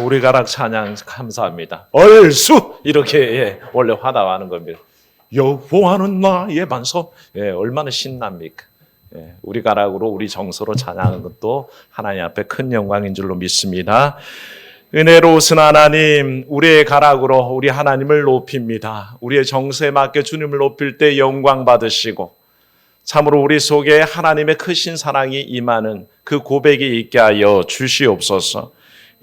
우리 가락 찬양 감사합니다. 얼쑤 이렇게 원래 화답하는 겁니다. 여호와는 나의 반석. 얼마나 신납니까? 우리 가락으로 우리 정서로 찬양하는 것도 하나님 앞에 큰 영광인 줄로 믿습니다. 은혜로우신 하나님, 우리의 가락으로 우리 하나님을 높입니다. 우리의 정서에 맞게 주님을 높일 때 영광 받으시고 참으로 우리 속에 하나님의 크신 사랑이 임하는 그 고백이 있게 하여 주시옵소서.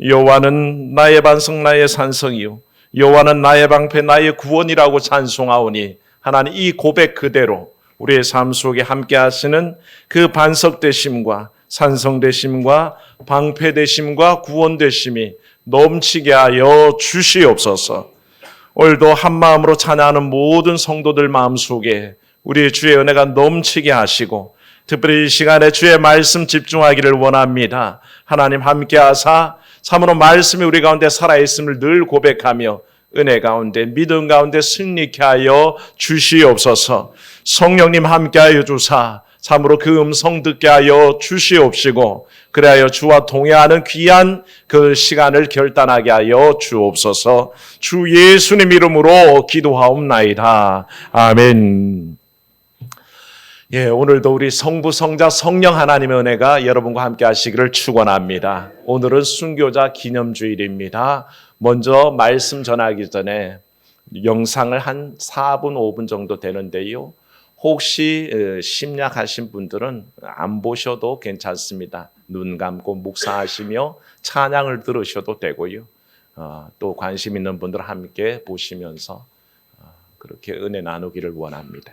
여호와는 나의 반석 나의 산성이요 여호와는 나의 방패 나의 구원이라고 찬송하오니 하나님 이 고백 그대로 우리의 삶 속에 함께 하시는 그 반석 되심과 산성 되심과 방패 되심과 구원 되심이 넘치게 하여 주시옵소서. 오늘도 한마음으로 찬양하는 모든 성도들 마음속에 우리 주의 은혜가 넘치게 하시고 특별히 이 시간에 주의 말씀 집중하기를 원합니다. 하나님 함께 하사 참으로 말씀이 우리 가운데 살아있음을 늘 고백하며 은혜 가운데 믿음 가운데 승리케 하여 주시옵소서. 성령님 함께하여 주사 참으로 그 음성 듣게 하여 주시옵시고 그래야 주와 동행하는 귀한 그 시간을 결단하게 하여 주옵소서. 주 예수님 이름으로 기도하옵나이다. 아멘. 오늘도 우리 성부, 성자, 성령 하나님의 은혜가 여러분과 함께 하시기를 축원합니다. 오늘은 순교자 기념주일입니다. 먼저 말씀 전하기 전에 영상을 한 4분, 5분 정도 되는데요. 혹시 심약하신 분들은 안 보셔도 괜찮습니다. 눈 감고 묵상하시며 찬양을 들으셔도 되고요. 또 관심 있는 분들 함께 보시면서 그렇게 은혜 나누기를 원합니다.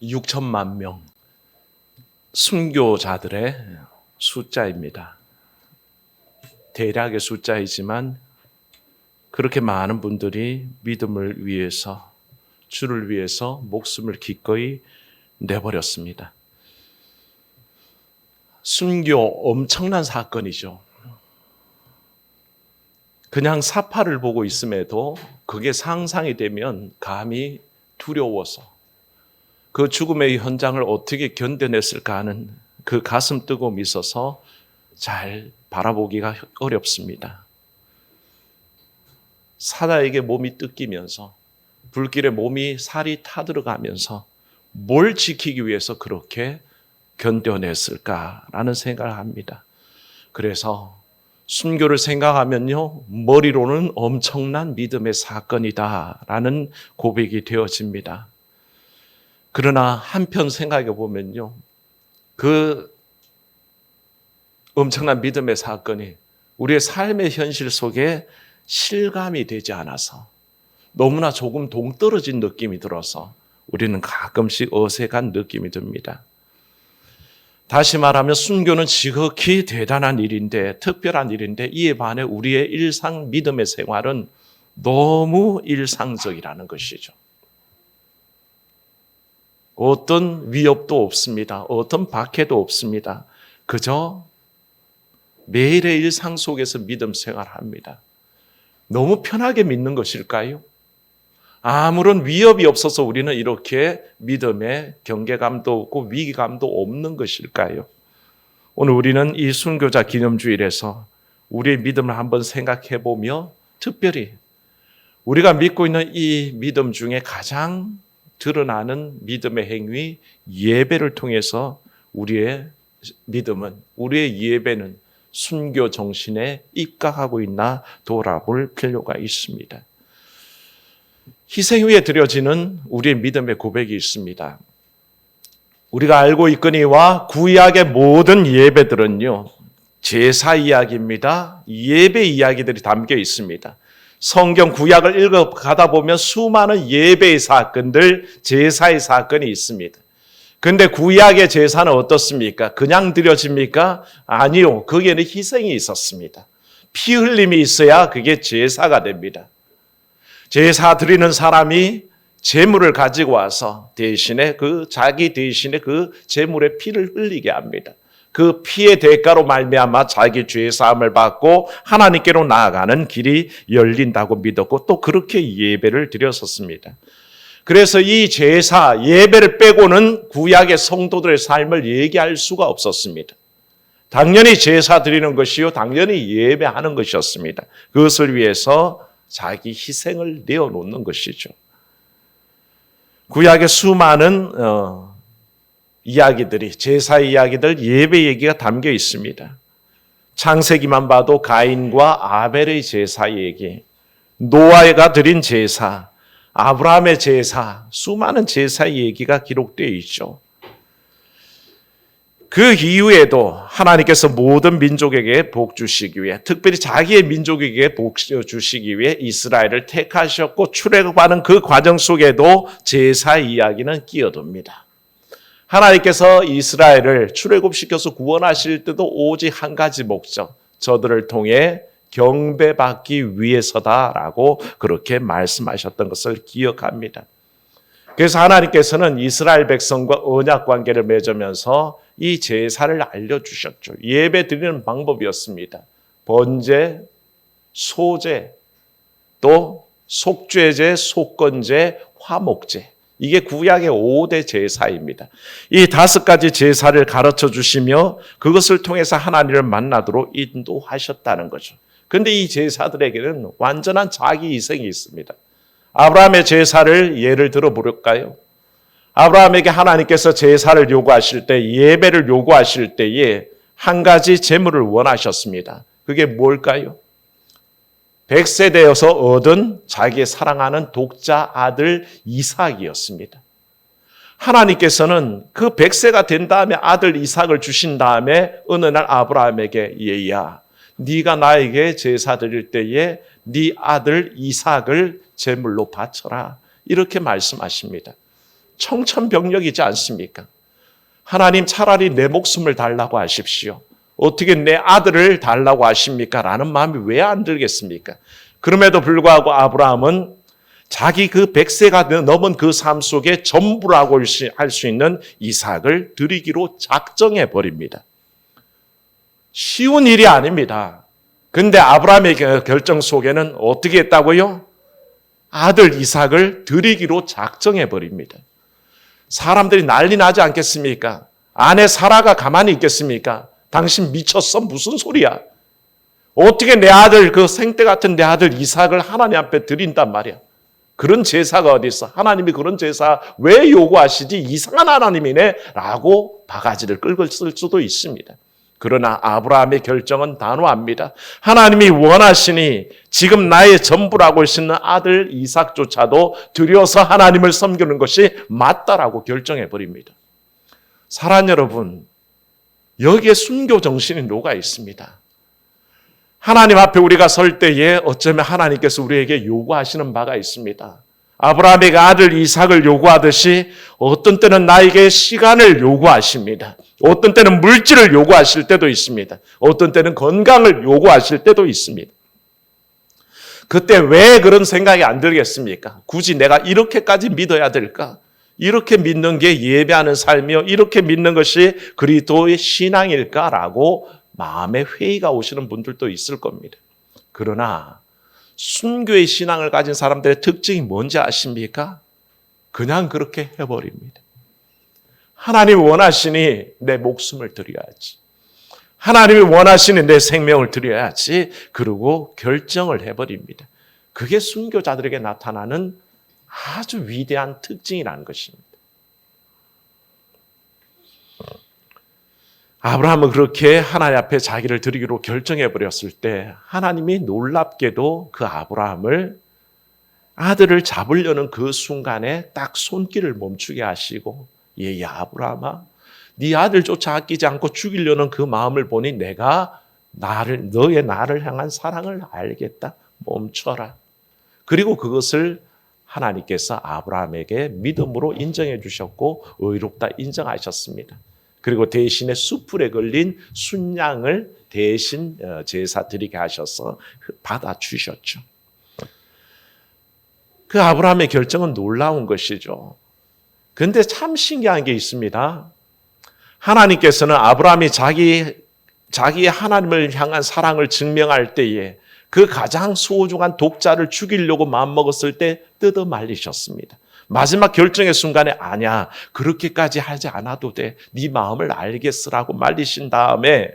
6천만 명 순교자들의 숫자입니다. 대략의 숫자이지만 그렇게 많은 분들이 믿음을 위해서, 주를 위해서 목숨을 기꺼이 내버렸습니다. 순교 엄청난 사건이죠. 그냥 사파를 보고 있음에도 그게 상상이 되면 감히 두려워서 그 죽음의 현장을 어떻게 견뎌냈을까 하는 그 가슴 뜨거움이 있어서 잘 바라보기가 어렵습니다. 사자에게 몸이 뜯기면서 불길에 몸이 살이 타들어가면서 뭘 지키기 위해서 그렇게 견뎌냈을까라는 생각을 합니다. 그래서 순교를 생각하면요, 머리로는 엄청난 믿음의 사건이다라는 고백이 되어집니다. 그러나 한편 생각해 보면요, 그 엄청난 믿음의 사건이 우리의 삶의 현실 속에 실감이 되지 않아서 너무나 조금 동떨어진 느낌이 들어서 우리는 가끔씩 어색한 느낌이 듭니다. 다시 말하면 순교는 지극히 대단한 일인데, 특별한 일인데, 이에 반해 우리의 일상 믿음의 생활은 너무 일상적이라는 것이죠. 어떤 위협도 없습니다. 어떤 박해도 없습니다. 그저 매일의 일상 속에서 믿음 생활합니다. 너무 편하게 믿는 것일까요? 아무런 위협이 없어서 우리는 이렇게 믿음에 경계감도 없고 위기감도 없는 것일까요? 오늘 우리는 이 순교자 기념주일에서 우리의 믿음을 한번 생각해 보며 특별히 우리가 믿고 있는 이 믿음 중에 가장 드러나는 믿음의 행위, 예배를 통해서 우리의 믿음은, 우리의 예배는 순교 정신에 입각하고 있나 돌아볼 필요가 있습니다. 희생 위에 드려지는 우리의 믿음의 고백이 있습니다. 우리가 알고 있거니와 구약의 모든 예배들은요, 제사 이야기입니다. 예배 이야기들이 담겨 있습니다. 성경 구약을 읽어가다 보면 수많은 예배의 사건들, 제사의 사건이 있습니다. 근데 구약의 제사는 어떻습니까? 그냥 드려집니까? 아니요. 거기에는 희생이 있었습니다. 피 흘림이 있어야 그게 제사가 됩니다. 제사 드리는 사람이 제물을 가지고 와서 대신에 자기 대신에 그 제물의 피를 흘리게 합니다. 그 피의 대가로 말미암아 자기 죄 사함을 받고 하나님께로 나아가는 길이 열린다고 믿었고 또 그렇게 예배를 드렸었습니다. 그래서 이 제사, 예배를 빼고는 구약의 성도들의 삶을 얘기할 수가 없었습니다. 당연히 제사 드리는 것이요, 당연히 예배하는 것이었습니다. 그것을 위해서 자기 희생을 내어놓는 것이죠. 구약의 수많은 이야기들이, 제사 이야기들, 예배 얘기가 담겨 있습니다. 창세기만 봐도 가인과 아벨의 제사 얘기, 노아가 드린 제사, 아브라함의 제사, 수많은 제사 얘기가 기록되어 있죠. 그 이후에도 하나님께서 모든 민족에게 복 주시기 위해, 특별히 자기의 민족에게 복 주시기 위해 이스라엘을 택하셨고 출애굽하는 그 과정 속에도 제사 이야기는 끼어듭니다. 하나님께서 이스라엘을 출애굽시켜서 구원하실 때도 오직 한 가지 목적, 저들을 통해 경배받기 위해서다라고 그렇게 말씀하셨던 것을 기억합니다. 그래서 하나님께서는 이스라엘 백성과 언약 관계를 맺으면서 이 제사를 알려주셨죠. 예배 드리는 방법이었습니다. 번제, 소제, 또 속죄제, 속건제, 화목제. 이게 구약의 5대 제사입니다. 이 5가지 제사를 가르쳐 주시며 그것을 통해서 하나님을 만나도록 인도하셨다는 거죠. 그런데 이 제사들에게는 완전한 자기 희생이 있습니다. 아브라함의 제사를 예를 들어 볼까요? 아브라함에게 하나님께서 제사를 요구하실 때, 예배를 요구하실 때에 한 가지 제물을 원하셨습니다. 그게 뭘까요? 100세 되어서 얻은 자기의 사랑하는 독자 아들 이삭이었습니다. 하나님께서는 그 100세가 된 다음에 아들 이삭을 주신 다음에 어느 날 아브라함에게 얘야, 네가 나에게 제사 드릴 때에 네 아들 이삭을 제물로 바쳐라. 이렇게 말씀하십니다. 청천벽력이지 않습니까? 하나님 차라리 내 목숨을 달라고 하십시오. 어떻게 내 아들을 달라고 하십니까? 라는 마음이 왜 안 들겠습니까? 그럼에도 불구하고 아브라함은 자기 그 100세가 넘은 그 삶 속에 전부라고 할 수 있는 이삭을 드리기로 작정해 버립니다. 쉬운 일이 아닙니다. 근데 아브라함의 결정 속에는 어떻게 했다고요? 아들 이삭을 드리기로 작정해 버립니다. 사람들이 난리 나지 않겠습니까? 아내 사라가 가만히 있겠습니까? 당신 미쳤어? 무슨 소리야? 어떻게 내 아들, 그 생떼 같은 내 아들 이삭을 하나님 앞에 드린단 말이야? 그런 제사가 어디 있어? 하나님이 그런 제사 왜 요구하시지? 이상한 하나님이네? 라고 바가지를 끌고 쓸 수도 있습니다. 그러나 아브라함의 결정은 단호합니다. 하나님이 원하시니 지금 나의 전부라고 하시는 아들 이삭조차도 드려서 하나님을 섬기는 것이 맞다라고 결정해 버립니다. 사랑하는 여러분, 여기에 순교 정신이 녹아 있습니다. 하나님 앞에 우리가 설 때에 어쩌면 하나님께서 우리에게 요구하시는 바가 있습니다. 아브라함에게 아들 이삭을 요구하듯이 어떤 때는 나에게 시간을 요구하십니다. 어떤 때는 물질을 요구하실 때도 있습니다. 어떤 때는 건강을 요구하실 때도 있습니다. 그때 왜 그런 생각이 안 들겠습니까? 굳이 내가 이렇게까지 믿어야 될까? 이렇게 믿는 게 예배하는 삶이요, 이렇게 믿는 것이 그리스도의 신앙일까라고 마음에 회의가 오시는 분들도 있을 겁니다. 그러나 순교의 신앙을 가진 사람들의 특징이 뭔지 아십니까? 그냥 그렇게 해버립니다. 하나님이 원하시니 내 목숨을 드려야지. 하나님이 원하시니 내 생명을 드려야지. 그러고 결정을 해버립니다. 그게 순교자들에게 나타나는 아주 위대한 특징이라는 것입니다. 아브라함은 그렇게 하나님 앞에 자기를 드리기로 결정해버렸을 때 하나님이 놀랍게도 그 아브라함을 아들을 잡으려는 그 순간에 딱 손길을 멈추게 하시고, 예, 아브라함아, 네 아들조차 아끼지 않고 죽이려는 그 마음을 보니 내가 너의 나를 향한 사랑을 알겠다. 멈춰라. 그리고 그것을 하나님께서 아브라함에게 믿음으로 인정해 주셨고 의롭다 인정하셨습니다. 그리고 대신에 수풀에 걸린 순양을 대신 제사 드리게 하셔서 받아주셨죠. 그 아브라함의 결정은 놀라운 것이죠. 그런데 참 신기한 게 있습니다. 하나님께서는 아브라함이 자기의 하나님을 향한 사랑을 증명할 때에 그 가장 소중한 독자를 죽이려고 마음먹었을 때 뜯어 말리셨습니다. 마지막 결정의 순간에 아니야, 그렇게까지 하지 않아도 돼. 네 마음을 알겠으라고 말리신 다음에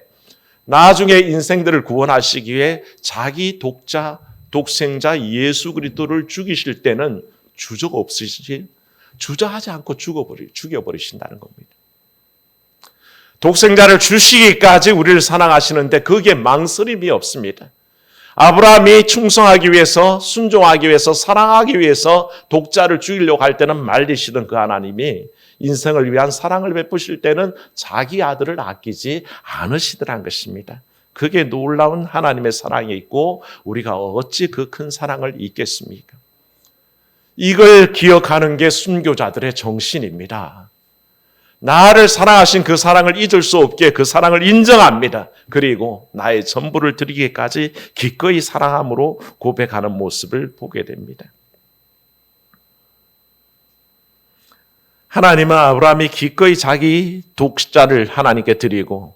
나중에 인생들을 구원하시기 위해 자기 독생자 예수 그리스도를 죽이실 때는 주저 없으시지, 주저하지 않고 죽여버리신다는 겁니다. 독생자를 주시기까지 우리를 사랑하시는데 거기에 망설임이 없습니다. 아브라함이 충성하기 위해서, 순종하기 위해서, 사랑하기 위해서 독자를 죽이려고 할 때는 말리시던 그 하나님이 인생을 위한 사랑을 베푸실 때는 자기 아들을 아끼지 않으시더란 것입니다. 그게 놀라운 하나님의 사랑이 있고 우리가 어찌 그 큰 사랑을 잊겠습니까? 이걸 기억하는 게 순교자들의 정신입니다. 나를 사랑하신 그 사랑을 잊을 수 없게 그 사랑을 인정합니다. 그리고 나의 전부를 드리기까지 기꺼이 사랑함으로 고백하는 모습을 보게 됩니다. 하나님은 아브라함이 기꺼이 자기 독자를 하나님께 드리고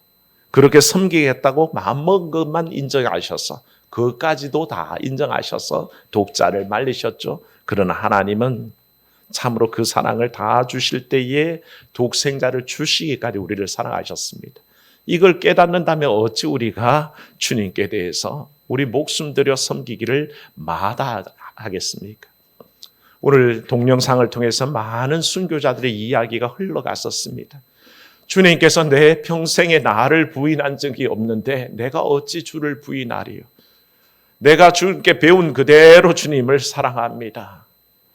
그렇게 섬기겠다고 마음먹은 것만 인정하셔서 그것까지도 다 인정하셔서 독자를 말리셨죠. 그러나 하나님은 참으로 그 사랑을 다 주실 때에 독생자를 주시기까지 우리를 사랑하셨습니다. 이걸 깨닫는다면 어찌 우리가 주님께 대해서 우리 목숨 들여 섬기기를 마다하겠습니까? 오늘 동영상을 통해서 많은 순교자들의 이야기가 흘러갔었습니다. 주님께서 내 평생에 나를 부인한 적이 없는데 내가 어찌 주를 부인하리요? 내가 주님께 배운 그대로 주님을 사랑합니다.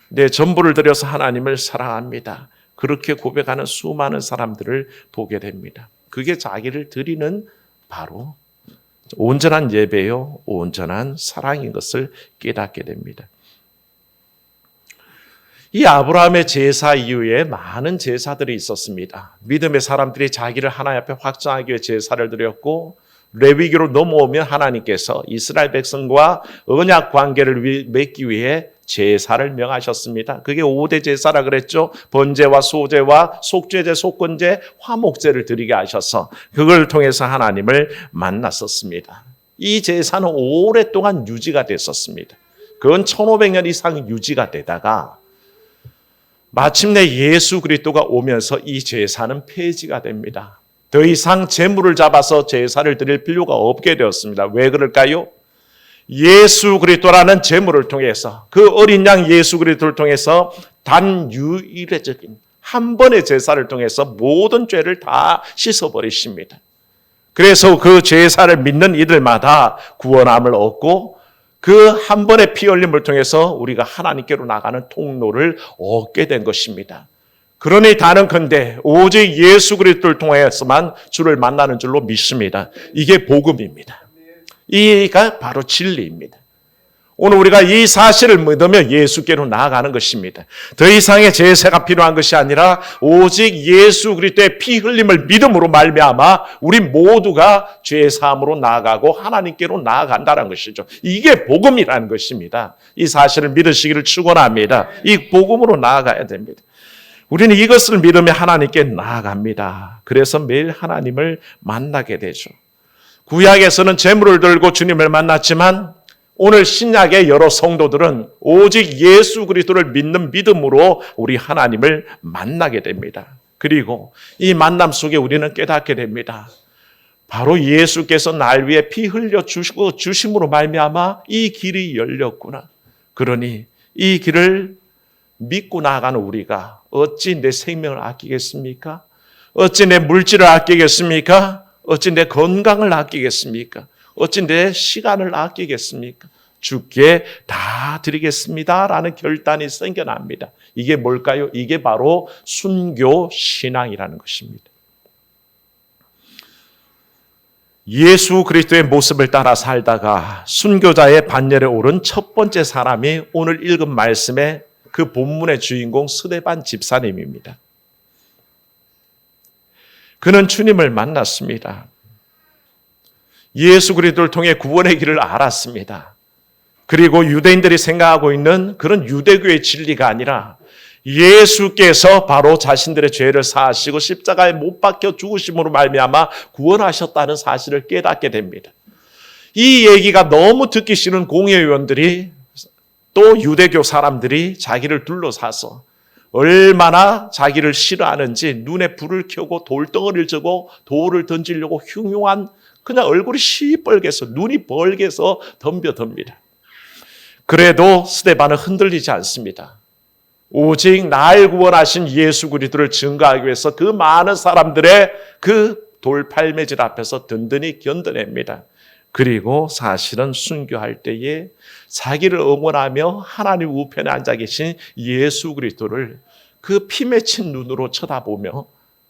내 전부를 들여서 하나님을 사랑합니다. 그렇게 고백하는 수많은 사람들을 보게 됩니다. 그게 자기를 드리는 바로 온전한 예배요, 온전한 사랑인 것을 깨닫게 됩니다. 이 아브라함의 제사 이후에 많은 제사들이 있었습니다. 믿음의 사람들이 자기를 하나님 앞에 확정하기 위해 제사를 드렸고, 레위기로 넘어오면 하나님께서 이스라엘 백성과 언약 관계를 맺기 위해 제사를 명하셨습니다. 그게 5대 제사라 그랬죠. 번제와 소제와 속죄제, 속건제, 화목제를 드리게 하셔서 그걸 통해서 하나님을 만났었습니다. 이 제사는 오랫동안 유지가 됐었습니다. 그건 1500년 이상 유지가 되다가 마침내 예수 그리스도가 오면서 이 제사는 폐지가 됩니다. 더 이상 제물을 잡아서 제사를 드릴 필요가 없게 되었습니다. 왜 그럴까요? 예수 그리스도라는 제물을 통해서, 그 어린 양 예수 그리스도를 통해서 단 유일적인 한 번의 제사를 통해서 모든 죄를 다 씻어버리십니다. 그래서 그 제사를 믿는 이들마다 구원함을 얻고 그 한 번의 피 흘림을 통해서 우리가 하나님께로 나가는 통로를 얻게 된 것입니다. 그러니 다른컨대 오직 예수 그리스도를 통해서만 주를 만나는 줄로 믿습니다. 이게 복음입니다. 이가 바로 진리입니다. 오늘 우리가 이 사실을 믿으며 예수께로 나아가는 것입니다. 더 이상의 제사가 필요한 것이 아니라 오직 예수 그리스도의 피 흘림을 믿음으로 말미암아 우리 모두가 죄 사함으로 나아가고 하나님께로 나아간다는 것이죠. 이게 복음이라는 것입니다. 이 사실을 믿으시기를 축원합니다. 이 복음으로 나아가야 됩니다. 우리는 이것을 믿으며 하나님께 나아갑니다. 그래서 매일 하나님을 만나게 되죠. 구약에서는 제물을 들고 주님을 만났지만 오늘 신약의 여러 성도들은 오직 예수 그리스도를 믿는 믿음으로 우리 하나님을 만나게 됩니다. 그리고 이 만남 속에 우리는 깨닫게 됩니다. 바로 예수께서 날 위해 피 흘려 주시고 주심으로 말미암아 이 길이 열렸구나. 그러니 이 길을 믿고 나아가는 우리가 어찌 내 생명을 아끼겠습니까? 어찌 내 물질을 아끼겠습니까? 어찌 내 건강을 아끼겠습니까? 어찌 내 시간을 아끼겠습니까? 주께 다 드리겠습니다라는 결단이 생겨납니다. 이게 뭘까요? 이게 바로 순교 신앙이라는 것입니다. 예수 그리스도의 모습을 따라 살다가 순교자의 반열에 오른 첫 번째 사람이 오늘 읽은 말씀의 그 본문의 주인공 스데반 집사님입니다. 그는 주님을 만났습니다. 예수 그리스도를 통해 구원의 길을 알았습니다. 그리고 유대인들이 생각하고 있는 그런 유대교의 진리가 아니라 예수께서 바로 자신들의 죄를 사하시고 십자가에 못 박혀 죽으심으로 말미암아 구원하셨다는 사실을 깨닫게 됩니다. 이 얘기가 너무 듣기 싫은 공회의원들이 또 유대교 사람들이 자기를 둘러싸서 얼마나 자기를 싫어하는지 눈에 불을 켜고 돌덩어리를 쥐고 돌을 던지려고 흉흉한 그냥 얼굴이 시뻘개서 눈이 벌게서 덤벼듭니다. 그래도 스데반은 흔들리지 않습니다. 오직 날 구원하신 예수 그리스도를 증거하기 위해서 그 많은 사람들의 그 돌팔매질 앞에서 든든히 견뎌냅니다. 그리고 사실은 순교할 때에 자기를 응원하며 하나님 우편에 앉아 계신 예수 그리스도를 그 피 맺힌 눈으로 쳐다보며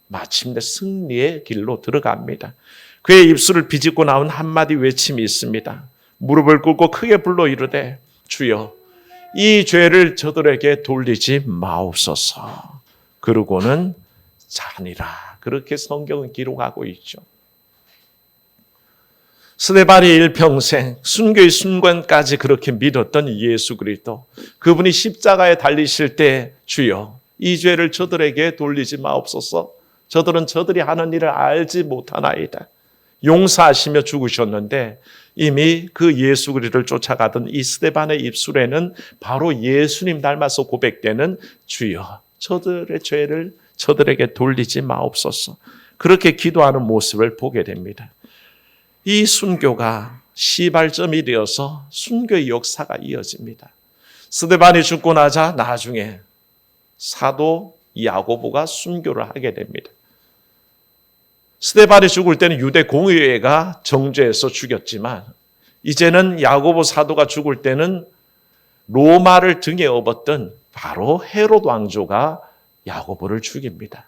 마침내 승리의 길로 들어갑니다. 그의 입술을 비집고 나온 한마디 외침이 있습니다. 무릎을 꿇고 크게 불러 이르되 주여 이 죄를 저들에게 돌리지 마옵소서. 그러고는 자니라. 그렇게 성경은 기록하고 있죠. 스데반이 일평생 순교의 순간까지 그렇게 믿었던 예수 그리스도, 그분이 십자가에 달리실 때 주여 이 죄를 저들에게 돌리지 마옵소서. 저들은 저들이 하는 일을 알지 못하나이다. 용서하시며 죽으셨는데 이미 그 예수 그리스도를 쫓아가던 이 스데반의 입술에는 바로 예수님 닮아서 고백되는 주여 저들의 죄를 저들에게 돌리지 마옵소서. 그렇게 기도하는 모습을 보게 됩니다. 이 순교가 시발점이 되어서 순교의 역사가 이어집니다. 스데반이 죽고 나자 나중에 사도 야고보가 순교를 하게 됩니다. 스데반이 죽을 때는 유대 공의회가 정죄해서 죽였지만 이제는 야고보 사도가 죽을 때는 로마를 등에 업었던 바로 헤롯 왕조가 야고보를 죽입니다.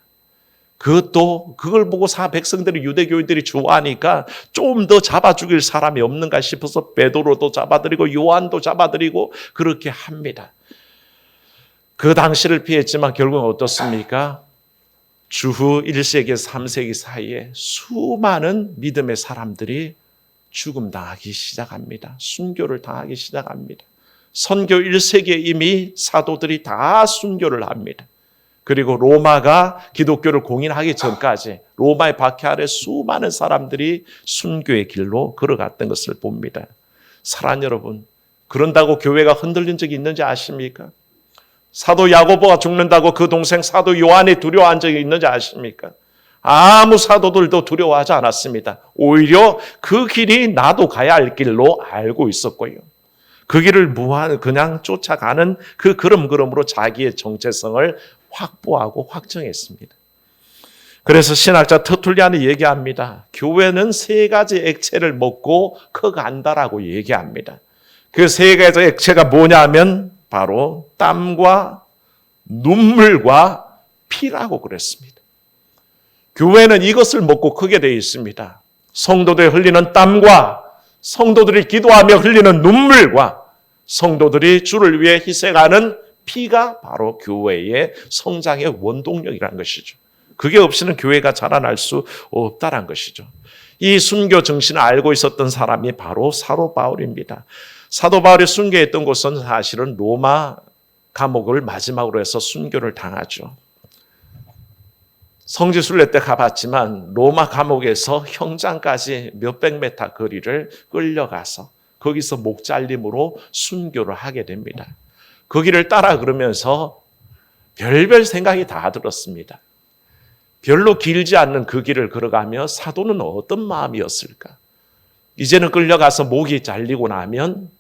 그걸 보고 백성들이 유대교인들이 좋아하니까 좀 더 잡아 죽일 사람이 없는가 싶어서 베드로도 잡아들이고 요한도 잡아들이고 그렇게 합니다. 그 당시를 피했지만 결국은 어떻습니까? 주후 1세기에서 3세기 사이에 수많은 믿음의 사람들이 죽음 당하기 시작합니다. 순교를 당하기 시작합니다. 선교 1세기에 이미 사도들이 다 순교를 합니다. 그리고 로마가 기독교를 공인하기 전까지 로마의 박해 아래 수많은 사람들이 순교의 길로 걸어갔던 것을 봅니다. 사랑하는 여러분, 그런다고 교회가 흔들린 적이 있는지 아십니까? 사도 야고보가 죽는다고 그 동생 사도 요한이 두려워한 적이 있는지 아십니까? 아무 사도들도 두려워하지 않았습니다. 오히려 그 길이 나도 가야 할 길로 알고 있었고요. 그 길을 그냥 쫓아가는 그 걸음걸음으로 자기의 정체성을 확보하고 확정했습니다. 그래서 신학자 터툴리안이 얘기합니다. 교회는 세 가지 액체를 먹고 커간다라고 얘기합니다. 그 세 가지 액체가 뭐냐면 바로 땀과 눈물과 피라고 그랬습니다. 교회는 이것을 먹고 크게 되어 있습니다. 성도들이 흘리는 땀과 성도들이 기도하며 흘리는 눈물과 성도들이 주를 위해 희생하는 피가 바로 교회의 성장의 원동력이라는 것이죠. 그게 없이는 교회가 자라날 수 없다는 것이죠. 이 순교 정신을 알고 있었던 사람이 바로 사도 바울입니다. 사도 바울이 순교했던 곳은 사실은 로마 감옥을 마지막으로 해서 순교를 당하죠. 성지순례 때 가봤지만 로마 감옥에서 형장까지 몇백 메타 거리를 끌려가서 거기서 목 잘림으로 순교를 하게 됩니다. 그 길을 따라 그러면서 별별 생각이 다 들었습니다. 별로 길지 않는 그 길을 걸어가며 사도는 어떤 마음이었을까? 이제는 끌려가서 목이 잘리고 나면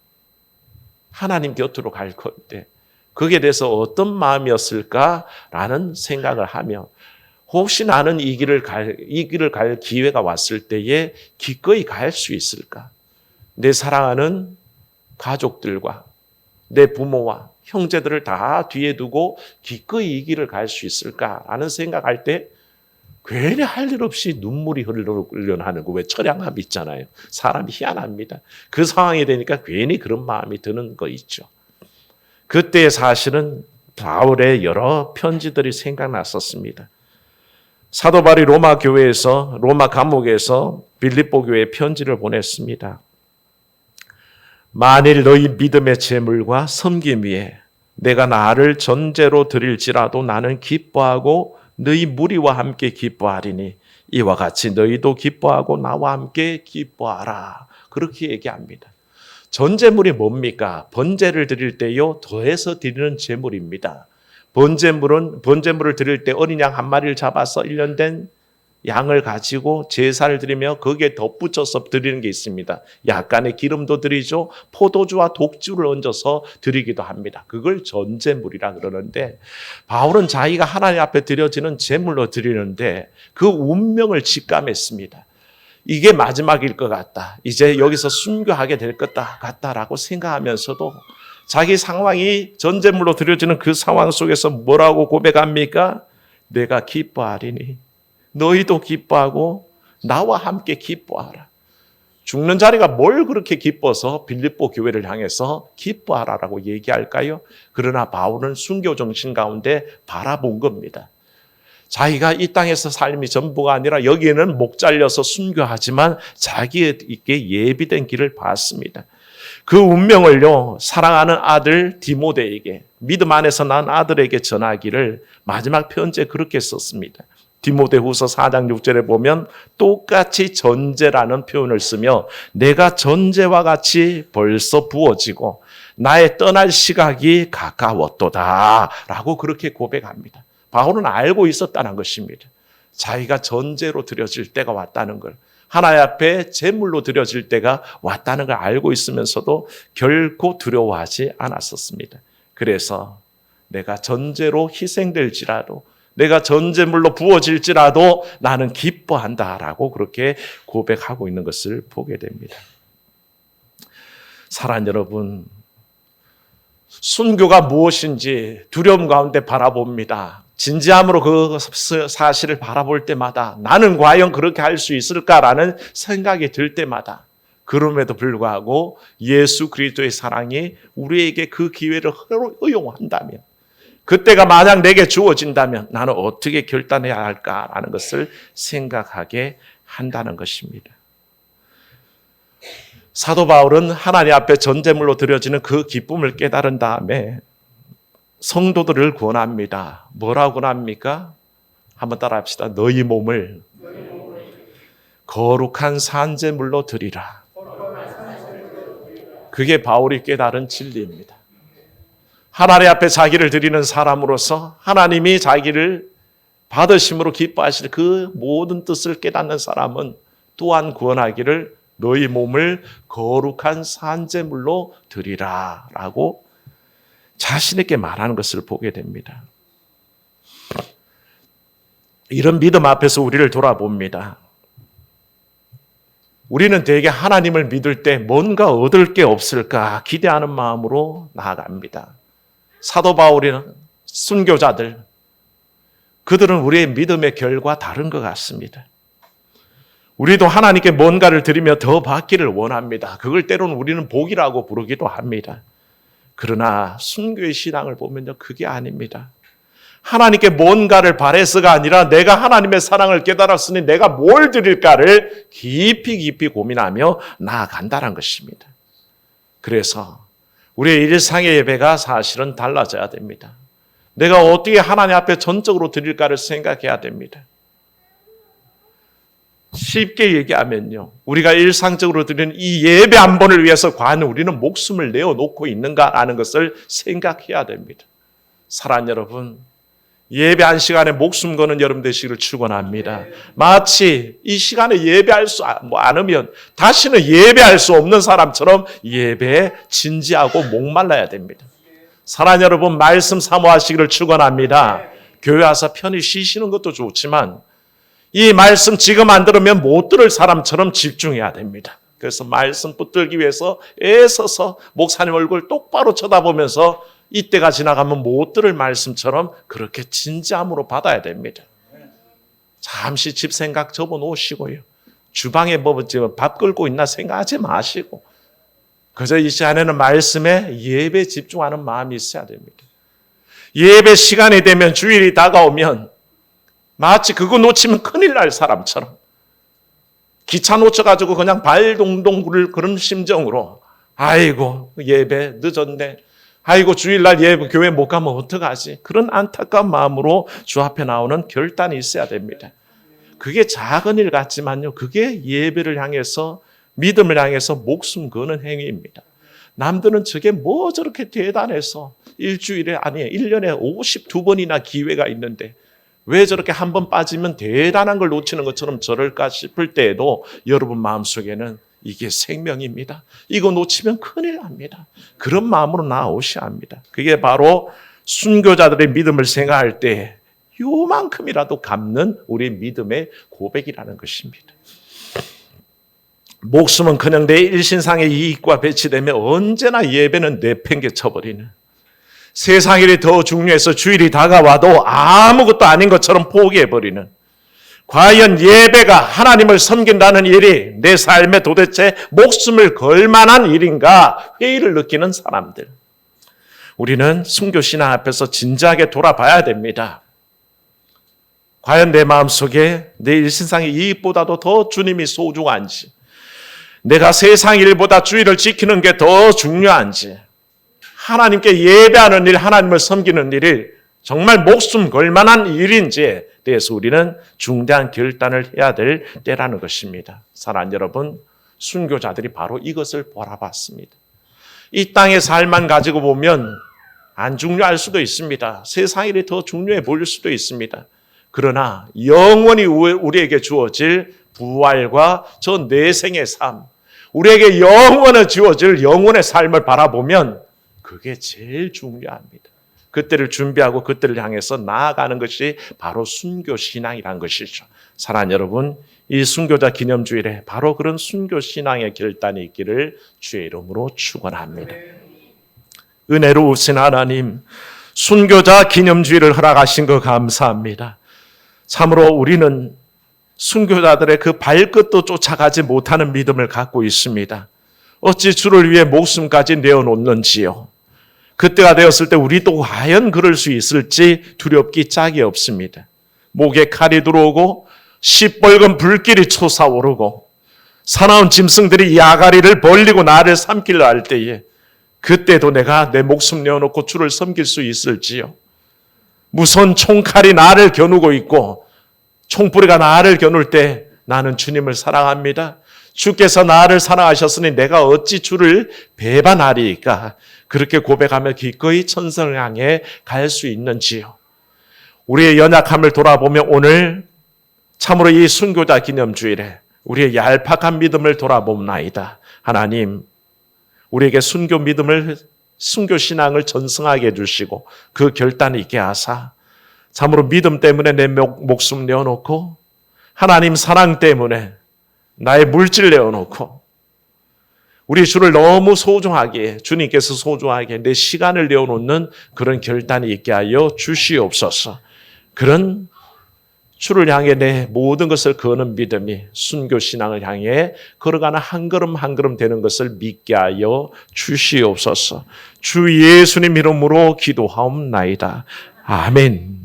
하나님 곁으로 갈 건데 거기에 대해서 어떤 마음이었을까라는 생각을 하며 혹시 나는 이 길을 갈 기회가 왔을 때에 기꺼이 갈 수 있을까? 내 사랑하는 가족들과 내 부모와 형제들을 다 뒤에 두고 기꺼이 이 길을 갈 수 있을까라는 생각할 때 괜히 할 일 없이 눈물이 흘러나는 거 왜 처량함이 있잖아요. 사람이 희한합니다. 그 상황이 되니까 괜히 그런 마음이 드는 거 있죠. 그때 사실은 바울의 여러 편지들이 생각났었습니다. 사도 바울이 로마 감옥에서 빌립보 교회에 편지를 보냈습니다. 만일 너희 믿음의 재물과 섬김 위에 내가 나를 전제로 드릴지라도 나는 기뻐하고 너희 무리와 함께 기뻐하리니 이와 같이 너희도 기뻐하고 나와 함께 기뻐하라. 그렇게 얘기합니다. 전제물이 뭡니까? 번제를 드릴 때요 더해서 드리는 제물입니다. 번제물을 드릴 때 어린 양 한 마리를 잡아서 1년 된 양을 가지고 제사를 드리며 거기에 덧붙여서 드리는 게 있습니다. 약간의 기름도 드리죠. 포도주와 독주를 얹어서 드리기도 합니다. 그걸 전제물이라 그러는데 바울은 자기가 하나님 앞에 드려지는 제물로 드리는데 그 운명을 직감했습니다. 이게 마지막일 것 같다. 이제 여기서 순교하게 될 것 같다라고 생각하면서도 자기 상황이 전제물로 드려지는 그 상황 속에서 뭐라고 고백합니까? 내가 기뻐하리니 너희도 기뻐하고 나와 함께 기뻐하라. 죽는 자리가 뭘 그렇게 기뻐서 빌립보 교회를 향해서 기뻐하라라고 얘기할까요? 그러나 바울은 순교 정신 가운데 바라본 겁니다. 자기가 이 땅에서 삶이 전부가 아니라 여기에는 목 잘려서 순교하지만 자기에게 예비된 길을 봤습니다. 그 운명을요 사랑하는 아들 디모데에게 믿음 안에서 난 아들에게 전하기를 마지막 편지에 그렇게 썼습니다. 디모데후서 4장 6절에 보면 똑같이 전제라는 표현을 쓰며 내가 전제와 같이 벌써 부어지고 나의 떠날 시각이 가까웠도다 라고 그렇게 고백합니다. 바울은 알고 있었다는 것입니다. 자기가 전제로 드려질 때가 왔다는 걸, 하나님 앞에 제물로 드려질 때가 왔다는 걸 알고 있으면서도 결코 두려워하지 않았었습니다. 그래서 내가 전제로 희생될지라도 내가 전제물로 부어질지라도 나는 기뻐한다라고 그렇게 고백하고 있는 것을 보게 됩니다. 사랑하는 여러분, 순교가 무엇인지 두려움 가운데 바라봅니다. 진지함으로 그 사실을 바라볼 때마다 나는 과연 그렇게 할 수 있을까라는 생각이 들 때마다 그럼에도 불구하고 예수 그리스도의 사랑이 우리에게 그 기회를 허용한다면 그때가 만약 내게 주어진다면 나는 어떻게 결단해야 할까라는 것을 생각하게 한다는 것입니다. 사도 바울은 하나님 앞에 전제물로 드려지는 그 기쁨을 깨달은 다음에 성도들을 권합니다. 뭐라고 권합니까? 한번 따라합시다. 너희 몸을 거룩한 산제물로 드리라. 그게 바울이 깨달은 진리입니다. 하나님 앞에 자기를 드리는 사람으로서 하나님이 자기를 받으심으로 기뻐하실 그 모든 뜻을 깨닫는 사람은 또한 구원하기를 너희 몸을 거룩한 산제물로 드리라 라고 자신 있게 말하는 것을 보게 됩니다. 이런 믿음 앞에서 우리를 돌아봅니다. 우리는 대개 하나님을 믿을 때 뭔가 얻을 게 없을까 기대하는 마음으로 나아갑니다. 사도 바울이나 순교자들, 그들은 우리의 믿음의 결과 다른 것 같습니다. 우리도 하나님께 뭔가를 드리며 더 받기를 원합니다. 그걸 때로는 우리는 복이라고 부르기도 합니다. 그러나 순교의 신앙을 보면요, 그게 아닙니다. 하나님께 뭔가를 바래서가 아니라 내가 하나님의 사랑을 깨달았으니 내가 뭘 드릴까를 깊이 고민하며 나아간다는 것입니다. 그래서 우리의 일상의 예배가 사실은 달라져야 됩니다. 내가 어떻게 하나님 앞에 전적으로 드릴까를 생각해야 됩니다. 쉽게 얘기하면요, 우리가 일상적으로 드리는 이 예배 한 번을 위해서 과연 우리는 목숨을 내어놓고 있는가라는 것을 생각해야 됩니다. 사랑하는 여러분, 예배 한 시간에 목숨 거는 여러분 되시기를 축원합니다. 마치 이 시간에 예배할 수 않으면 다시는 예배할 수 없는 사람처럼 예배에 진지하고 목말라야 됩니다. 사랑하는 여러분, 말씀 사모하시기를 축원합니다. 교회 와서 편히 쉬시는 것도 좋지만 이 말씀 지금 안 들으면 못 들을 사람처럼 집중해야 됩니다. 그래서 말씀 붙들기 위해서 애써서 목사님 얼굴 똑바로 쳐다보면서 이때가 지나가면 못 들을 말씀처럼 그렇게 진지함으로 받아야 됩니다. 잠시 집 생각 접어놓으시고요. 주방에 밥 끓고 있나 생각하지 마시고 그저 이 시간에는 말씀에 예배에 집중하는 마음이 있어야 됩니다. 예배 시간이 되면 주일이 다가오면 마치 그거 놓치면 큰일 날 사람처럼 기차 놓쳐가지고 그냥 발동동 구를 그런 심정으로 아이고 예배 늦었네. 아이고 주일날 예배 교회 못 가면 어떡하지? 그런 안타까운 마음으로 주 앞에 나오는 결단이 있어야 됩니다. 그게 작은 일 같지만요. 그게 예배를 향해서 믿음을 향해서 목숨 거는 행위입니다. 남들은 저게 뭐 저렇게 대단해서 일주일에 아니 1년에 52번이나 기회가 있는데 왜 저렇게 한 번 빠지면 대단한 걸 놓치는 것처럼 저럴까 싶을 때에도 여러분 마음속에는 이게 생명입니다. 이거 놓치면 큰일 납니다. 그런 마음으로 나아오셔야 합니다. 그게 바로 순교자들의 믿음을 생각할 때 요만큼이라도 갚는 우리 믿음의 고백이라는 것입니다. 목숨은 그냥 내 일신상의 이익과 배치되면 언제나 예배는 내팽개쳐버리는 세상 일이 더 중요해서 주일이 다가와도 아무것도 아닌 것처럼 포기해버리는 과연 예배가 하나님을 섬긴다는 일이 내 삶에 도대체 목숨을 걸 만한 일인가 회의를 느끼는 사람들. 우리는 순교신앙 앞에서 진지하게 돌아봐야 됩니다. 과연 내 마음속에 내 일신상의 이익보다도 더 주님이 소중한지 내가 세상 일보다 주일을 지키는 게 더 중요한지 하나님께 예배하는 일, 하나님을 섬기는 일이 정말 목숨 걸 만한 일인지에 대해서 우리는 중대한 결단을 해야 될 때라는 것입니다. 사랑하는 여러분, 순교자들이 바로 이것을 바라봤습니다. 이 땅의 삶만 가지고 보면 안 중요할 수도 있습니다. 세상 일이 더 중요해 보일 수도 있습니다. 그러나 영원히 우리에게 주어질 부활과 저 내생의 삶, 우리에게 영원히 주어질 영원의 삶을 바라보면 그게 제일 중요합니다. 그때를 준비하고 그때를 향해서 나아가는 것이 바로 순교신앙이라는 것이죠. 사랑하는 여러분, 이 순교자 기념주일에 바로 그런 순교신앙의 결단이 있기를 주의 이름으로 축원합니다. 은혜로우신 하나님, 순교자 기념주일을 허락하신 거 감사합니다. 참으로 우리는 순교자들의 그 발끝도 쫓아가지 못하는 믿음을 갖고 있습니다. 어찌 주를 위해 목숨까지 내어놓는지요. 그때가 되었을 때 우리도 과연 그럴 수 있을지 두렵기 짝이 없습니다. 목에 칼이 들어오고 시뻘건 불길이 솟아오르고 사나운 짐승들이 야가리를 벌리고 나를 삼키려 할 때에 그때도 내가 내 목숨 내어놓고 주를 섬길 수 있을지요? 무서운 총칼이 나를 겨누고 있고 총뿌리가 나를 겨눌 때 나는 주님을 사랑합니다. 주께서 나를 사랑하셨으니 내가 어찌 주를 배반하리이까? 그렇게 고백하며 기꺼이 천성을 향해 갈 수 있는지요? 우리의 연약함을 돌아보며 오늘 참으로 이 순교자 기념주일에 우리의 얄팍한 믿음을 돌아봅나이다. 하나님, 우리에게 순교 믿음을, 순교 신앙을 전승하게 해주시고 그 결단이 있게 하사 참으로 믿음 때문에 내 목숨 내어놓고 하나님 사랑 때문에 나의 물질 내어놓고 우리 주를 너무 소중하게, 주님께서 소중하게 내 시간을 내어놓는 그런 결단이 있게 하여 주시옵소서. 그런 주를 향해 내 모든 것을 거는 믿음이 순교 신앙을 향해 걸어가는 한 걸음 한 걸음 되는 것을 믿게 하여 주시옵소서. 주 예수님 이름으로 기도하옵나이다. 아멘.